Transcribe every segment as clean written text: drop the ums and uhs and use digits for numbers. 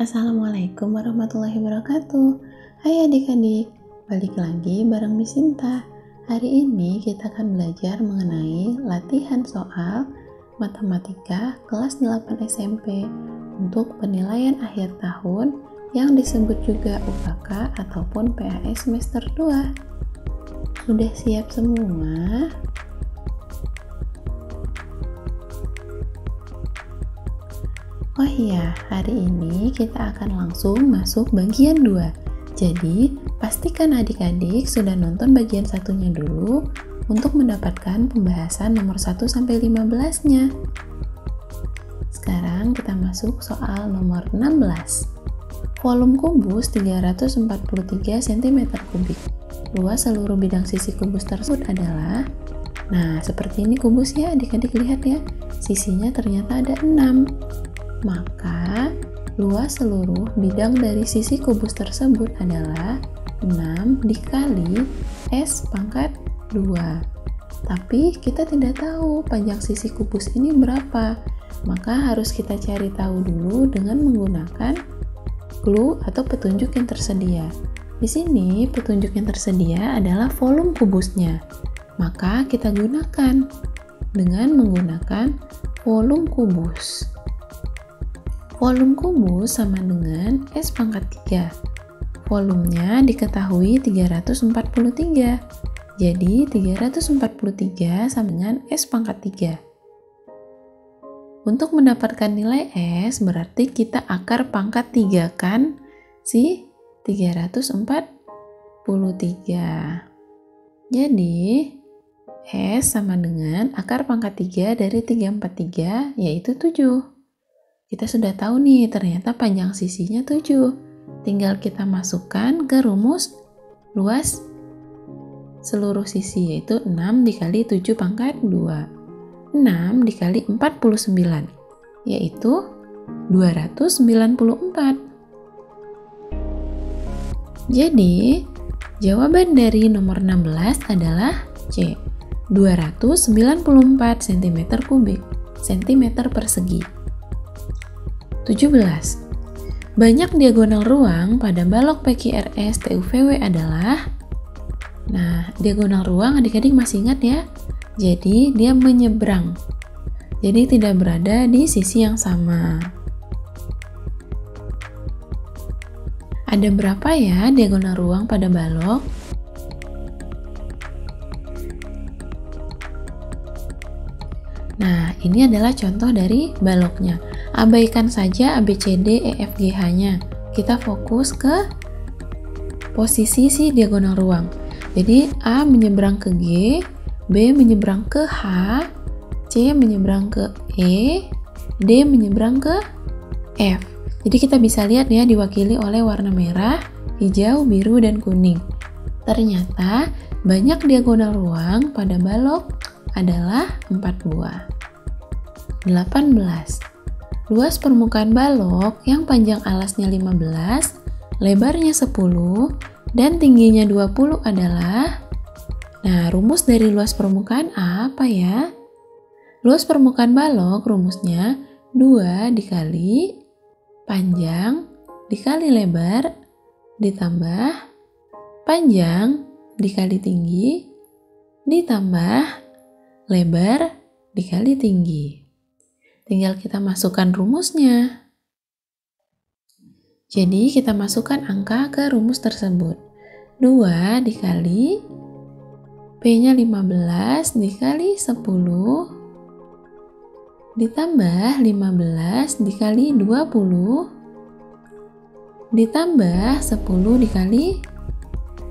Assalamualaikum warahmatullahi wabarakatuh. Hai adik-adik, balik lagi bareng Miss Sinta. Hari ini kita akan belajar mengenai latihan soal matematika kelas 8 SMP untuk penilaian akhir tahun yang disebut juga UKK ataupun PAS semester 2. Sudah siap semua? Oh iya, hari ini kita akan langsung masuk bagian 2. Jadi, pastikan adik-adik sudah nonton bagian satunya dulu untuk mendapatkan pembahasan nomor 1-15-nya. Sekarang kita masuk soal nomor 16. Volume kubus 343 cm3. Luas seluruh bidang sisi kubus tersebut adalah... Nah, seperti ini kubus ya, adik-adik lihat ya. Sisinya ternyata ada 6. Maka, luas seluruh bidang dari sisi kubus tersebut adalah 6 dikali S pangkat 2. Tapi kita tidak tahu panjang sisi kubus ini berapa. Maka harus kita cari tahu dulu dengan menggunakan clue atau petunjuk yang tersedia. Di sini petunjuk yang tersedia adalah volume kubusnya. Maka kita gunakan dengan menggunakan volume kubus. Volume kubus sama dengan S pangkat 3. Volumenya diketahui 343. Jadi 343 sama dengan S pangkat 3. Untuk mendapatkan nilai S berarti kita akar pangkat 3 kan si 343. Jadi S sama dengan akar pangkat 3 dari 343 yaitu 7. Kita sudah tahu nih, ternyata panjang sisinya 7. Tinggal kita masukkan ke rumus luas seluruh sisi, yaitu 6 dikali 7 pangkat 2. 6 dikali 49, yaitu 294. Jadi, jawaban dari nomor 16 adalah C. 294 cm3, cm persegi. 17. Banyak diagonal ruang pada balok PQRS TUVW adalah... Nah, diagonal ruang adik-adik masih ingat ya? Jadi, dia menyeberang. Jadi, tidak berada di sisi yang sama. Ada berapa ya diagonal ruang pada balok? Nah, ini adalah contoh dari baloknya. Abaikan saja ABCD EFGH-nya. Kita fokus ke posisi si diagonal ruang. Jadi, A menyeberang ke G, B menyeberang ke H, C menyeberang ke E, D menyeberang ke F. Jadi, kita bisa lihat ya diwakili oleh warna merah, hijau, biru, dan kuning. Ternyata, banyak diagonal ruang pada balok adalah 4 buah. 18. Luas permukaan balok yang panjang alasnya 15, lebarnya 10, dan tingginya 20 adalah... Nah, rumus dari luas permukaan apa ya? Luas permukaan balok rumusnya 2 dikali panjang dikali lebar ditambah panjang dikali tinggi ditambah lebar dikali tinggi. Tinggal kita masukkan rumusnya. Jadi kita masukkan angka ke rumus tersebut. 2 dikali P-nya 15 dikali 10 ditambah 15 dikali 20 ditambah 10 dikali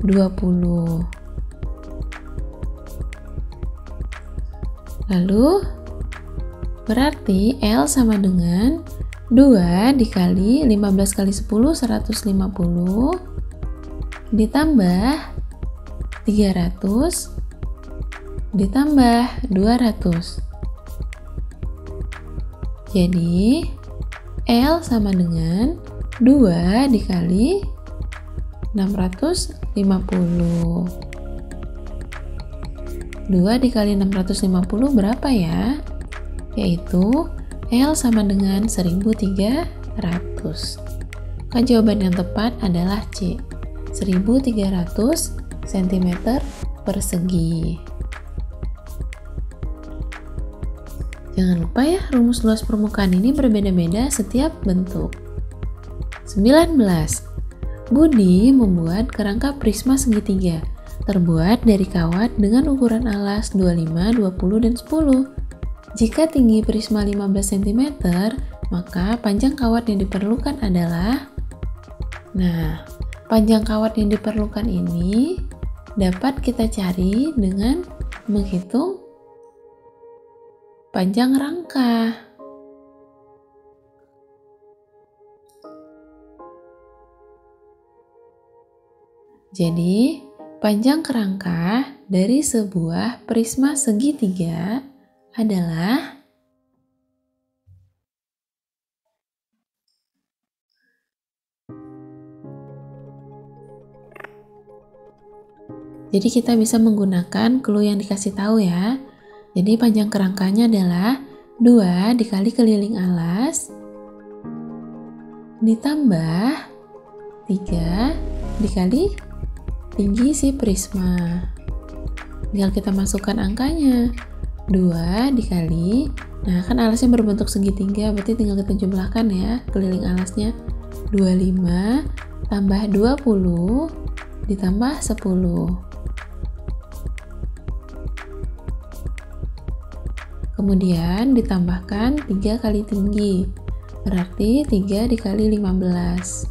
20. Lalu, berarti L sama dengan 2 dikali 15 kali 10, 150, ditambah 300, ditambah 200. Jadi, L sama dengan 2 dikali 650. 2 dikali 650 berapa ya? Yaitu L sama dengan 1300. Maka jawaban yang tepat adalah C, 1300 cm persegi. Jangan lupa ya, rumus luas permukaan ini berbeda-beda setiap bentuk. 19. Budi membuat kerangka prisma segitiga terbuat dari kawat dengan ukuran alas 25, 20, dan 10. Jika tinggi prisma 15 cm, maka panjang kawat yang diperlukan adalah... Nah, panjang kawat yang diperlukan ini dapat kita cari dengan menghitung panjang rangka. Jadi, panjang kerangka dari sebuah prisma segitiga adalah Jadi kita bisa menggunakan clue yang dikasih tahu ya. Jadi panjang kerangkanya adalah 2 dikali keliling alas ditambah 3 dikali tinggi si prisma. Tinggal kita masukkan angkanya. 2 dikali, nah kan alasnya berbentuk segitiga, berarti tinggal kita jumlahkan ya keliling alasnya. 25 tambah 20 ditambah 10. Kemudian ditambahkan 3 kali tinggi, berarti 3 dikali 15.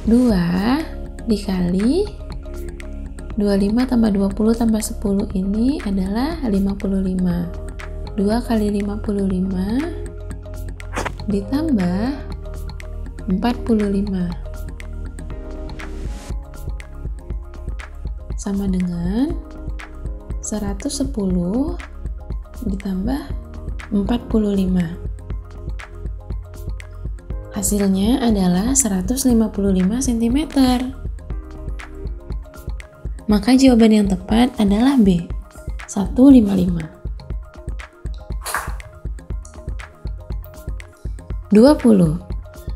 2 dikali 25 tambah 20 tambah 10 ini adalah 55. 2 kali 55 ditambah 45 sama dengan 110 ditambah 45. Hasilnya adalah 155 cm. Maka jawaban yang tepat adalah B, 155. 20.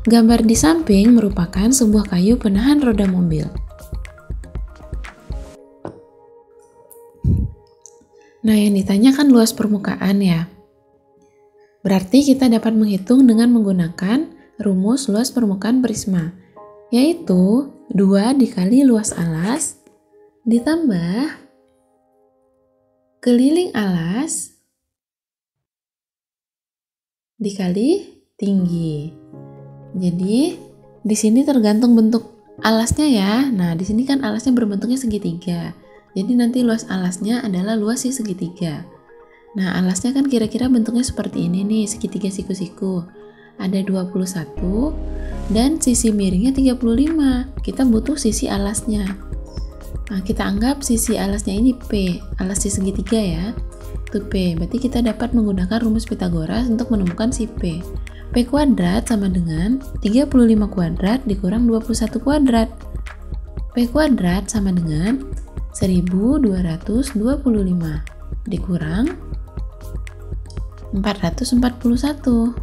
Gambar di samping merupakan sebuah kayu penahan roda mobil. Nah, yang ditanyakan luas permukaan ya. Berarti kita dapat menghitung dengan menggunakan rumus luas permukaan prisma, yaitu 2 dikali luas alas ditambah keliling alas dikali tinggi. Jadi, di sini tergantung bentuk alasnya ya. Nah, di sini kan alasnya berbentuknya segitiga. Jadi nanti luas alasnya adalah luas si segitiga. Nah, alasnya kan kira-kira bentuknya seperti ini nih, segitiga siku-siku. Ada 21 dan sisi miringnya 35. Kita butuh sisi alasnya. Nah, kita anggap sisi alasnya ini P, alas si segitiga ya. Itu P. Berarti kita dapat menggunakan rumus Pythagoras untuk menemukan si P. P kuadrat sama dengan 35 kuadrat dikurang 21 kuadrat. P kuadrat sama dengan 1225 dikurang 441.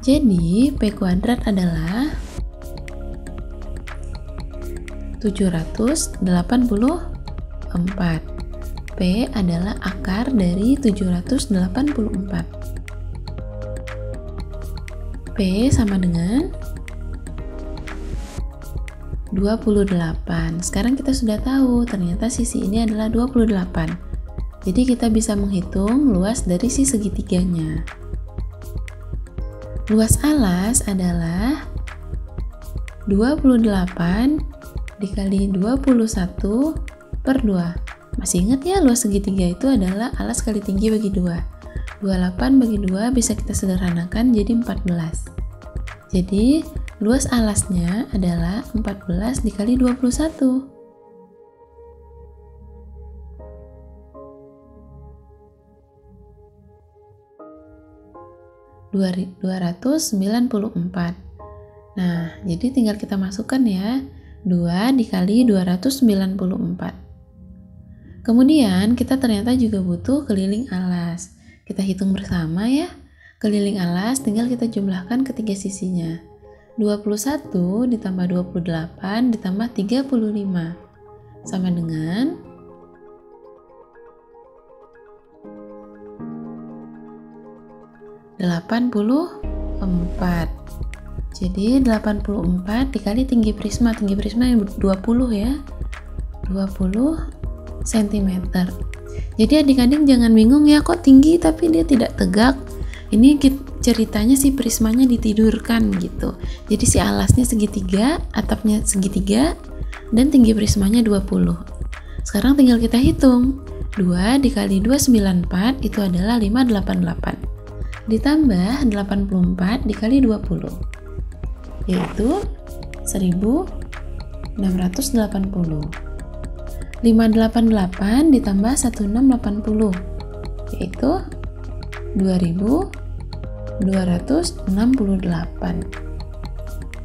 Jadi P kuadrat adalah 784. P adalah akar dari 784. P sama dengan 28. Sekarang kita sudah tahu ternyata sisi ini adalah 28. Jadi kita bisa menghitung luas dari si segitiganya. Luas alas adalah 28 dikali 21 per 2. Masih ingat ya, luas segitiga itu adalah alas kali tinggi bagi 2. 28 bagi 2 bisa kita sederhanakan jadi 14. Jadi luas alasnya adalah 14 dikali 21. Rp 294. Nah, jadi tinggal kita masukkan ya, 2 dikali 294. Kemudian kita ternyata juga butuh keliling alas. Kita hitung bersama ya. Keliling alas tinggal kita jumlahkan ketiga sisinya. 21 ditambah 28 ditambah 35 sama dengan 84. Jadi 84 dikali tinggi prisma yang 20 ya. 20 cm. Jadi adik-adik jangan bingung ya, kok tinggi tapi dia tidak tegak. Ini ceritanya si prismanya ditidurkan gitu. Jadi si alasnya segitiga, atapnya segitiga, dan tinggi prismanya 20. Sekarang tinggal kita hitung. 2 dikali 294 itu adalah 588. Ditambah 84 dikali 20, yaitu 1680. 588 ditambah 1680, yaitu 2268.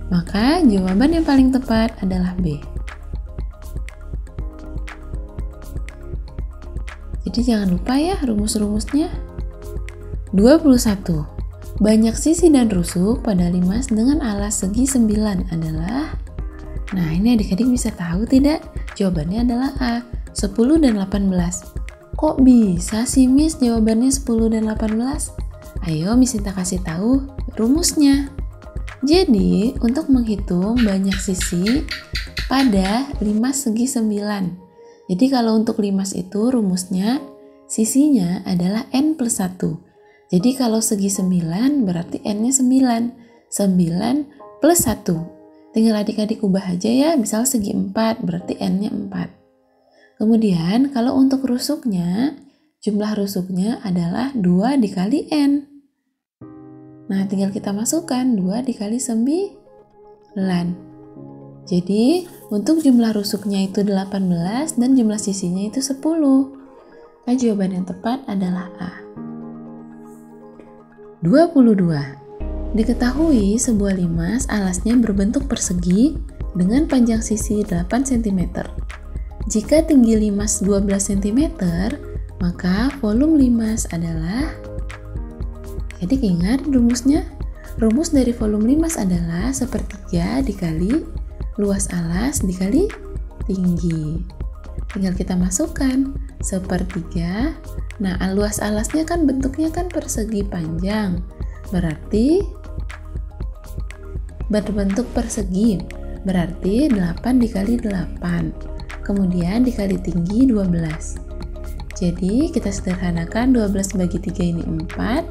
Maka jawaban yang paling tepat adalah B. Jadi jangan lupa ya rumus-rumusnya. 21. Banyak sisi dan rusuk pada limas dengan alas segi 9 adalah. Nah, ini adik-adik bisa tahu tidak? Jawabannya adalah A, 10 dan 18. Kok bisa sih Miss jawabannya 10 dan 18? Ayo Miss Sinta kasih tahu rumusnya. Jadi, untuk menghitung banyak sisi pada limas segi 9. Jadi kalau untuk limas itu rumusnya sisinya adalah N plus 1. Jadi kalau segi 9 berarti N-nya 9. 9 plus 1. Tinggal adik-adik ubah aja ya, misal segi 4 berarti N-nya 4. Kemudian kalau untuk rusuknya, jumlah rusuknya adalah 2 dikali N. Nah tinggal kita masukkan 2 dikali 9. Jadi untuk jumlah rusuknya itu 18 dan jumlah sisinya itu 10. Nah jawaban yang tepat adalah A. 22. Diketahui sebuah limas alasnya berbentuk persegi dengan panjang sisi 8 cm. Jika tinggi limas 12 cm, maka volume limas adalah. Jadi ingat rumusnya. Rumus dari volume limas adalah sepertiga dikali luas alas dikali tinggi. Tinggal kita masukkan sepertiga. Nah, luas alasnya kan bentuknya kan persegi panjang. Berarti berbentuk persegi. Berarti 8 dikali 8. Kemudian dikali tinggi 12. Jadi kita sederhanakan 12 bagi 3 ini 4.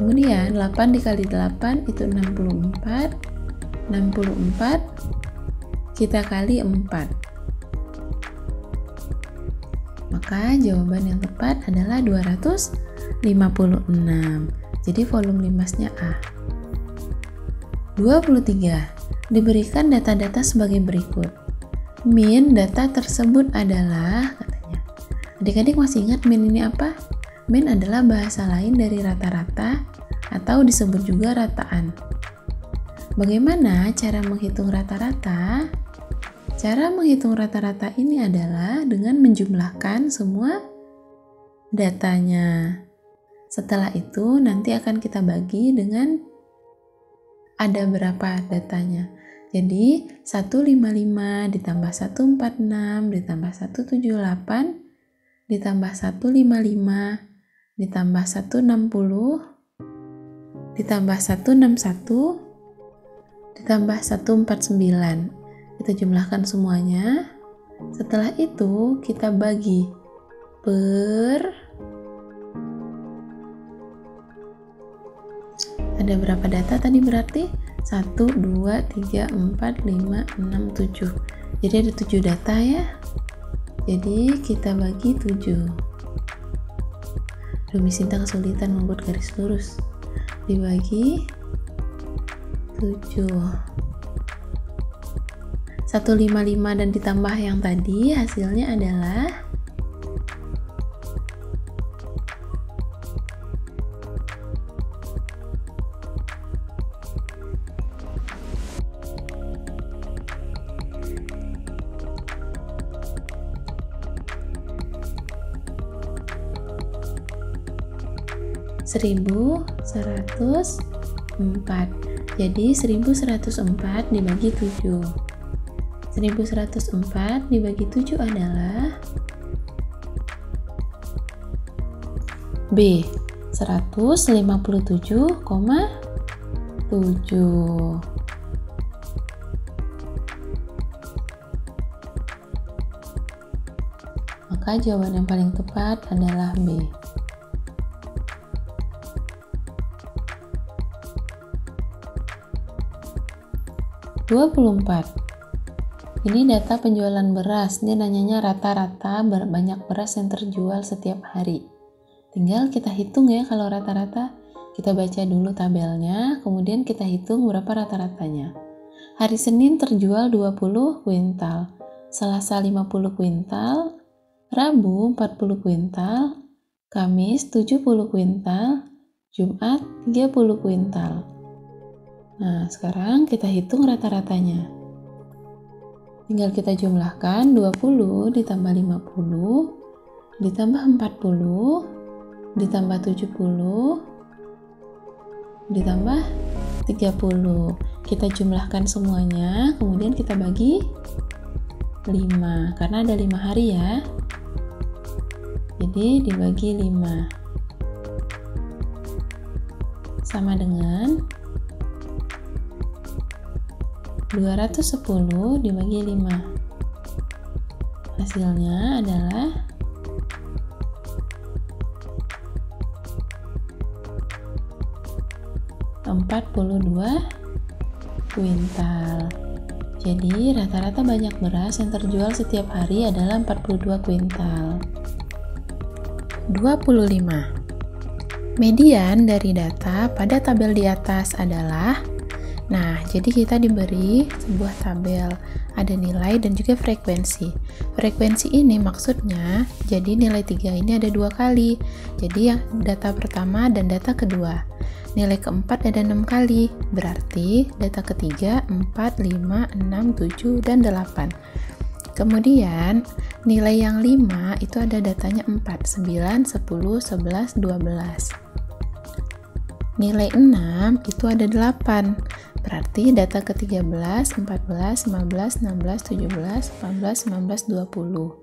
Kemudian 8 dikali 8 itu 64. 64 kita kali 4. Maka jawaban yang tepat adalah 256. Jadi volume limasnya A. 23. Diberikan data-data sebagai berikut. Min data tersebut adalah, katanya. Adik-adik masih ingat min ini apa? Min adalah bahasa lain dari rata-rata atau disebut juga rataan. Bagaimana cara menghitung rata-rata? Cara menghitung rata-rata ini adalah dengan menjumlahkan semua datanya. Setelah itu nanti akan kita bagi dengan ada berapa datanya. Jadi 155 ditambah 146 ditambah 178 ditambah 155 ditambah 160 ditambah 161 ditambah 149. Kita jumlahkan semuanya. Setelah itu kita bagi per ada berapa data tadi berarti? 1, 2, 3, 4, 5, 6, 7. Jadi ada 7 data ya. Jadi kita bagi 7. Miss Sinta kesulitan membuat garis lurus. Dibagi 7. 155 dan ditambah yang tadi hasilnya adalah 1104. Jadi 1104 dibagi 7. 1104 dibagi 7 adalah B, 157,7. Maka jawaban yang paling tepat adalah B. Ini data penjualan beras. Dia nanyanya rata-rata banyak beras yang terjual setiap hari. Tinggal kita hitung ya kalau rata-rata. Kita baca dulu tabelnya, kemudian kita hitung berapa rata-ratanya. Hari Senin terjual 20 kuintal, Selasa 50 kuintal, Rabu 40 kuintal, Kamis 70 kuintal, Jumat 30 kuintal. Nah, sekarang kita hitung rata-ratanya. Tinggal kita jumlahkan 20 ditambah 50, ditambah 40, ditambah 70, ditambah 30. Kita jumlahkan semuanya, kemudian kita bagi 5, karena ada 5 hari ya. Jadi dibagi 5. Sama dengan 210 dibagi 5. Hasilnya adalah 42 kuintal. Jadi rata-rata banyak beras yang terjual setiap hari adalah 42 kuintal. 25. Median dari data pada tabel di atas adalah, nah, jadi kita diberi sebuah tabel, ada nilai dan juga frekuensi. Frekuensi ini maksudnya, jadi nilai 3 ini ada 2 kali. Jadi yang data pertama dan data kedua. Nilai keempat ada 6 kali, berarti data ketiga 4, 5, 6, 7, dan 8. Kemudian nilai yang 5 itu ada datanya 4, 9, 10, 11, 12. Nilai 6 itu ada 8, berarti data ke-13, 14, 15, 16, 17, 18, 19, 20.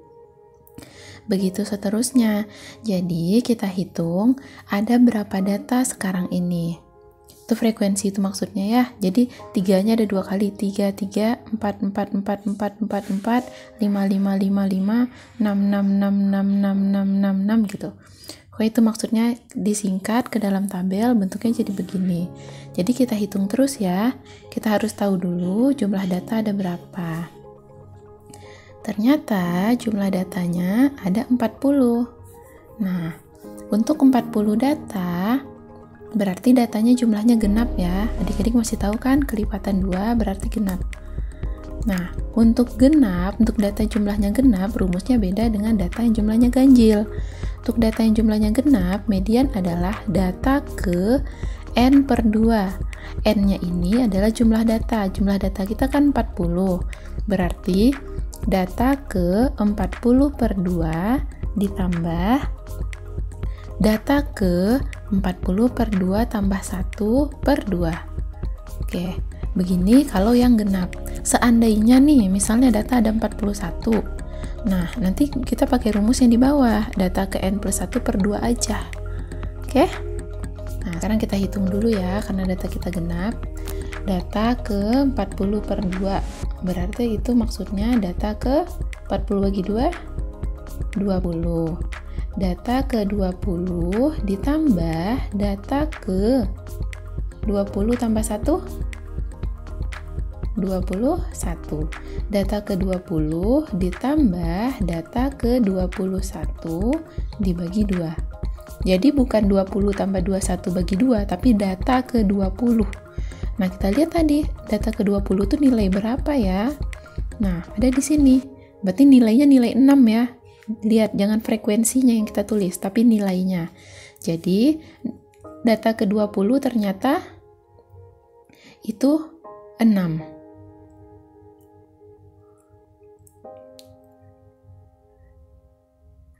Begitu seterusnya. Jadi kita hitung ada berapa data sekarang ini. Itu frekuensi itu maksudnya ya. Jadi 3-nya ada 2 kali. 3, 3, 4, 4, 4, 4, 4, 4, 5, 5, 5, 5, 6, 6, 6, 6, 6, 6, 6, 6 gitu. Oke, itu maksudnya disingkat ke dalam tabel, bentuknya jadi begini. Jadi kita hitung terus ya. Kita harus tahu dulu jumlah data ada berapa. Ternyata jumlah datanya ada 40. Nah, untuk 40 data, berarti datanya jumlahnya genap ya. Adik-adik masih tahu kan kelipatan 2 berarti genap. Nah, untuk genap, untuk data jumlahnya genap, rumusnya beda dengan data yang jumlahnya ganjil. Untuk data yang jumlahnya genap, median adalah data ke N per 2. N-nya ini adalah jumlah data. Jumlah data kita kan 40. Berarti data ke 40 per 2 ditambah data ke 40 per 2 tambah 1 per 2. Oke, begini kalau yang genap. Seandainya nih, misalnya data ada 41. Nah, nanti kita pakai rumus yang di bawah. Data ke N plus 1 per 2 aja. Oke? Nah, sekarang kita hitung dulu ya, karena data kita genap. Data ke 40 per 2. Berarti itu maksudnya data ke 40 bagi 2, 20. Data ke 20 ditambah data ke 20 tambah 1, 21. Data ke 20 ditambah data ke 21 dibagi 2. Jadi bukan 20 tambah 21 bagi 2, tapi data ke 20. Nah, kita lihat tadi, data ke-20 itu nilai berapa ya? Nah, ada di sini. Berarti nilainya nilai 6 ya. Lihat, jangan frekuensinya yang kita tulis, tapi nilainya. Jadi, data ke-20 ternyata itu 6.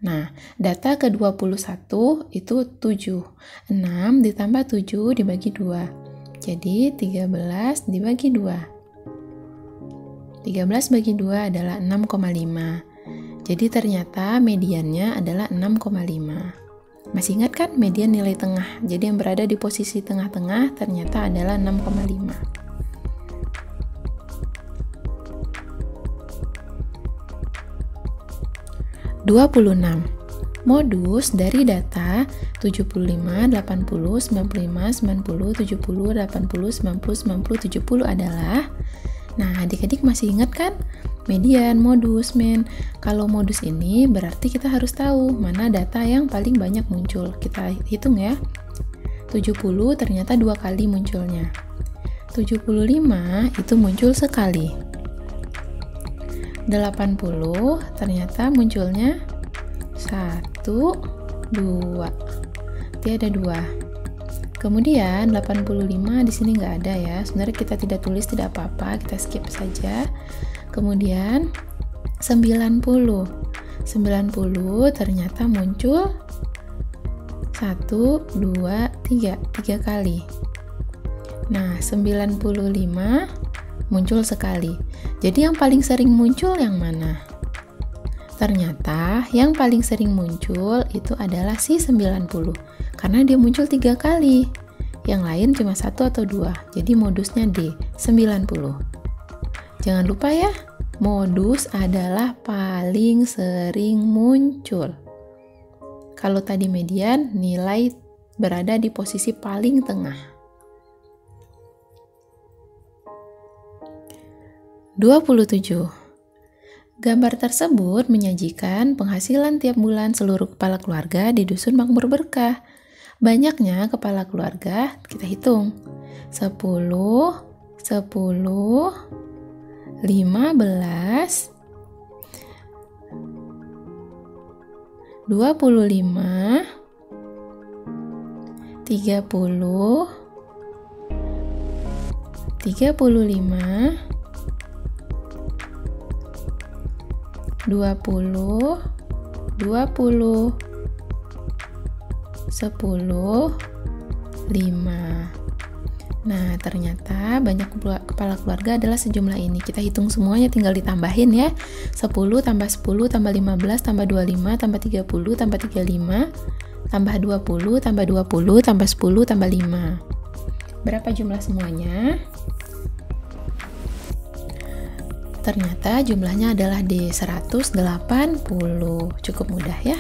Nah, data ke-21 itu 7. 6 ditambah 7 dibagi 2. Jadi 13 dibagi 2. 13 bagi 2 adalah 6,5. Jadi ternyata mediannya adalah 6,5. Masih ingat kan median nilai tengah? Jadi yang berada di posisi tengah-tengah ternyata adalah 6,5. 26. Modus dari data 75, 80, 95, 90, 70, 80, 90, 90, 70 adalah, nah adik-adik masih ingat kan? Median, modus, min. Kalau modus ini berarti kita harus tahu mana data yang paling banyak muncul. Kita hitung ya. 70 ternyata 2 kali munculnya. 75 itu muncul sekali. 80 ternyata munculnya 1, 2. Dia ada 2. Kemudian 85 di sini nggak ada ya. Sebenarnya kita tidak tulis tidak apa-apa, kita skip saja. Kemudian 90 ternyata muncul 1, 2, 3 kali. Nah 95 muncul sekali. Jadi yang paling sering muncul yang mana? Ternyata yang paling sering muncul itu adalah si 90 karena dia muncul 3 kali. Yang lain cuma 1 atau 2. Jadi modusnya D, 90. Jangan lupa ya, modus adalah paling sering muncul. Kalau tadi median, nilai berada di posisi paling tengah. 27. Gambar tersebut menyajikan penghasilan tiap bulan seluruh kepala keluarga di Dusun Makmur Berkah. Banyaknya kepala keluarga, kita hitung. 10, 15, 25, 30, 35, 20, 10, 5. Nah, ternyata banyak kepala keluarga adalah sejumlah ini. Kita hitung semuanya, tinggal ditambahin ya. 10 tambah 10 tambah 15 tambah 25 tambah 30 tambah 35 tambah 20 tambah 20 tambah 10 tambah 5. Berapa jumlah semuanya? Ternyata jumlahnya adalah D, 180. Cukup mudah ya.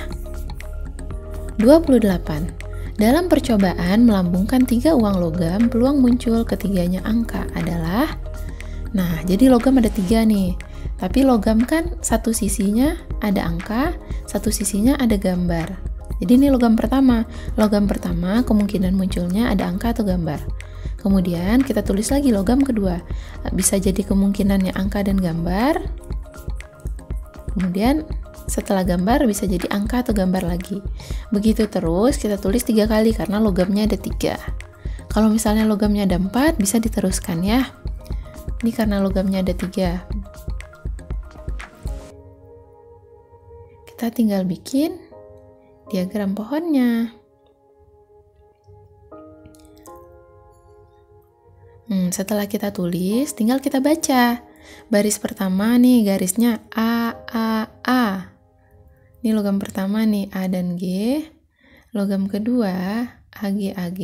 28. Dalam percobaan melambungkan 3 uang logam, peluang muncul ketiganya angka adalah, nah jadi logam ada 3 nih. Tapi logam kan satu sisinya ada angka, satu sisinya ada gambar. Jadi ini logam pertama. Logam pertama kemungkinan munculnya ada angka atau gambar. Kemudian kita tulis lagi logam kedua. Bisa jadi kemungkinannya angka dan gambar. Kemudian setelah gambar bisa jadi angka atau gambar lagi. Begitu terus kita tulis 3 kali karena logamnya ada 3. Kalau misalnya logamnya ada 4 bisa diteruskan ya. Ini karena logamnya ada 3. Kita tinggal bikin diagram pohonnya. Setelah kita tulis, tinggal kita baca. Baris pertama nih garisnya A, A, A. Ini logam pertama nih, A dan G. Logam kedua, AG, AG.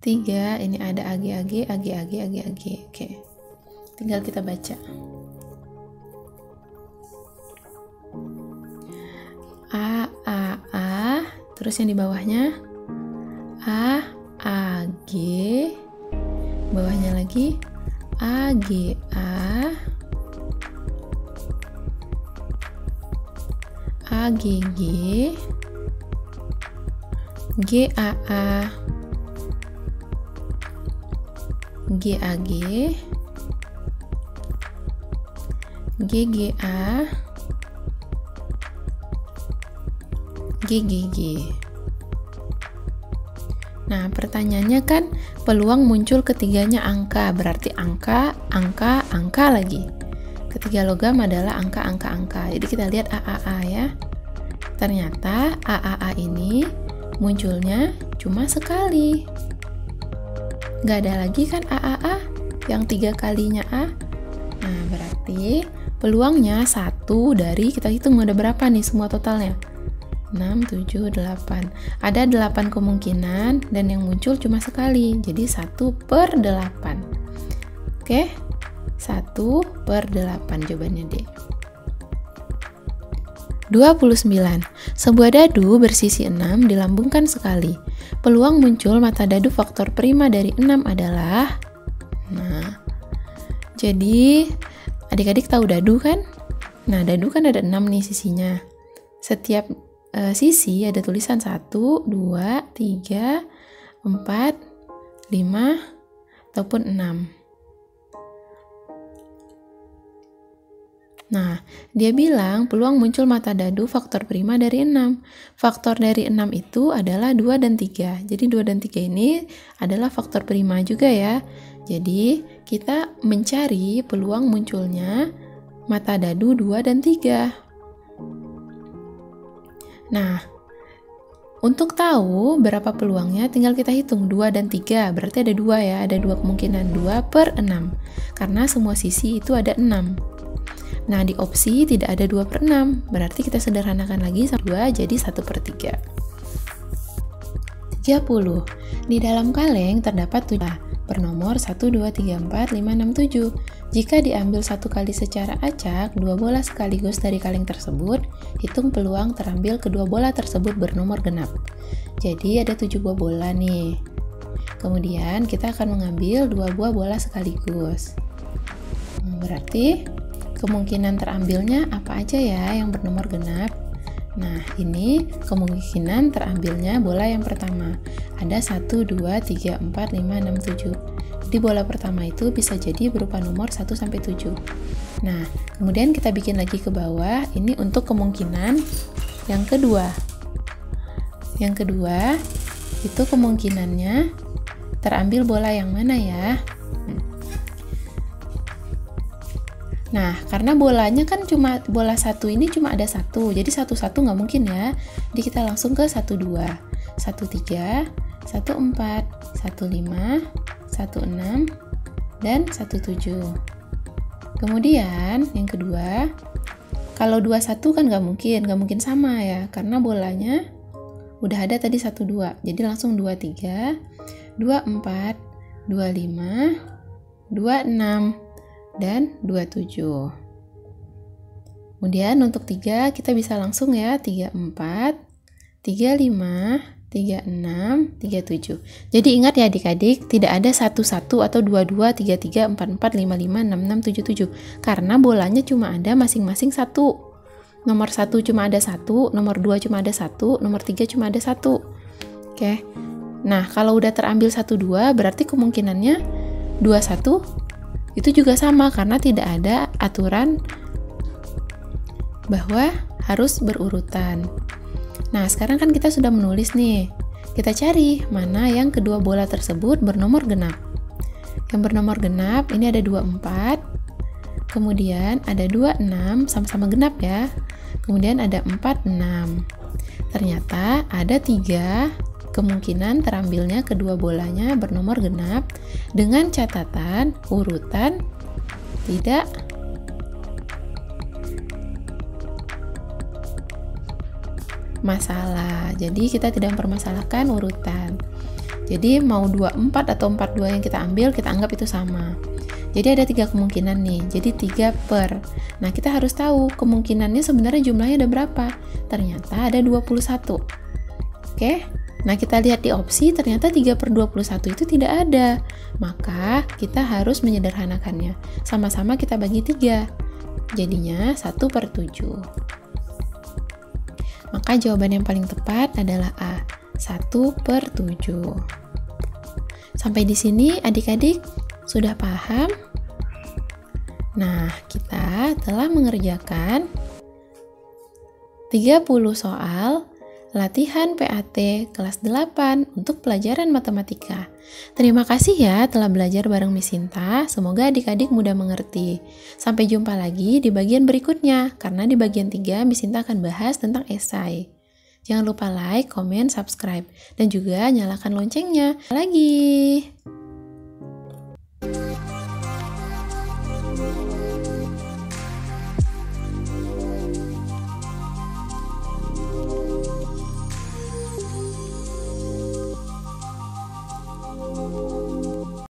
3, ini ada AG, AG, AG, AG, AG, AG. Oke. Tinggal kita baca. A, A, A. Terus yang di bawahnya A, A, G. Bawahnya lagi A, G, A, A, G, G, G, A, A, G, A, G, G, G, A, G, G, G. Nah, pertanyaannya kan peluang muncul ketiganya angka, berarti angka, angka, angka lagi. Ketiga logam adalah angka, angka, angka. Jadi kita lihat A ya. Ternyata AAA ini munculnya cuma sekali. Nggak ada lagi kan AAA yang 3 kalinya A. Nah, berarti peluangnya 1 dari, kita hitung ada berapa nih semua totalnya. 6, 7, 8. Ada 8 kemungkinan dan yang muncul cuma sekali. Jadi 1/8. Oke, 1/8 jawabannya D. 29. Sebuah dadu bersisi 6 dilambungkan sekali. Peluang muncul mata dadu faktor prima dari 6 adalah, nah, jadi adik-adik tahu dadu kan? Nah, dadu kan ada 6 nih sisinya. Setiap sisi ada tulisan 1, 2, 3, 4, 5, ataupun 6. Nah, dia bilang peluang muncul mata dadu faktor prima dari 6. Faktor dari 6 itu adalah 2 dan 3. Jadi 2 dan 3 ini adalah faktor prima juga ya. Jadi kita mencari peluang munculnya mata dadu 2 dan 3. Nah, untuk tahu berapa peluangnya tinggal kita hitung 2 dan 3. Berarti ada 2 ya, ada 2 kemungkinan, 2/6. Karena semua sisi itu ada 6. Nah, di opsi tidak ada 2/6, berarti kita sederhanakan lagi sama 2 jadi 1/3. 30. Di dalam kaleng terdapat 7 bernomor 1, 2, 3, 4, 5, 6, 7. Jika diambil 1 kali secara acak, 2 bola sekaligus dari kaleng tersebut, hitung peluang terambil kedua bola tersebut bernomor genap. Jadi ada 7 buah bola nih. Kemudian kita akan mengambil 2 buah bola sekaligus. Berarti kemungkinan terambilnya apa aja ya yang bernomor genap? Nah, ini kemungkinan terambilnya bola yang pertama. Ada 1, 2, 3, 4, 5, 6, 7. Jadi bola pertama itu bisa jadi berupa nomor 1 sampai 7. Nah, kemudian kita bikin lagi ke bawah. Ini untuk kemungkinan yang kedua. Yang kedua, itu kemungkinannya terambil bola yang mana ya? Nah, karena bolanya kan cuma bola 1 ini cuma ada 1, jadi 1-1 nggak mungkin ya. Jadi kita langsung ke 1-2, 1-3, 1-4, 1-5, 1-6, dan 1-7. Kemudian yang kedua, kalau 2-1 kan nggak mungkin sama ya, karena bolanya udah ada tadi 1-2, jadi langsung 2-3, 2-4, 2-5, 2-6, dan 27. Kemudian untuk 3 kita bisa langsung ya 34, 35, 36, 37. Jadi ingat ya adik-adik, tidak ada 11 atau 22, 33, 44, 55, 66, 77. Karena bolanya cuma ada masing-masing 1. Nomor 1 cuma ada 1, nomor 2 cuma ada 1, nomor 3 cuma ada 1. Oke. Nah, kalau udah terambil 1-2 berarti kemungkinannya 2-1 itu juga sama karena tidak ada aturan bahwa harus berurutan. Nah, sekarang kan kita sudah menulis nih. Kita cari mana yang kedua bola tersebut bernomor genap. Yang bernomor genap ini ada 24, kemudian ada 26 sama-sama genap ya. Kemudian ada 46. Ternyata ada 3 kemungkinan terambilnya kedua bolanya bernomor genap dengan catatan urutan tidak masalah. Jadi kita tidak mempermasalahkan urutan. Jadi mau 24 atau 42 yang kita ambil, kita anggap itu sama. Jadi ada 3 kemungkinan nih. Jadi 3 per. Nah, kita harus tahu kemungkinannya sebenarnya jumlahnya ada berapa. Ternyata ada 21. Oke? Nah, kita lihat di opsi, ternyata 3/21 itu tidak ada. Maka, kita harus menyederhanakannya. Sama-sama kita bagi 3. Jadinya 1/7. Maka jawaban yang paling tepat adalah A, 1/7. Sampai di sini adik-adik sudah paham? Nah, kita telah mengerjakan 30 soal latihan PAT kelas 8 untuk pelajaran matematika. Terima kasih ya telah belajar bareng Miss Sinta, semoga adik-adik mudah mengerti. Sampai jumpa lagi di bagian berikutnya, karena di bagian 3 Miss Sinta akan bahas tentang esai. Jangan lupa like, komen, subscribe, dan juga nyalakan loncengnya. Lagi.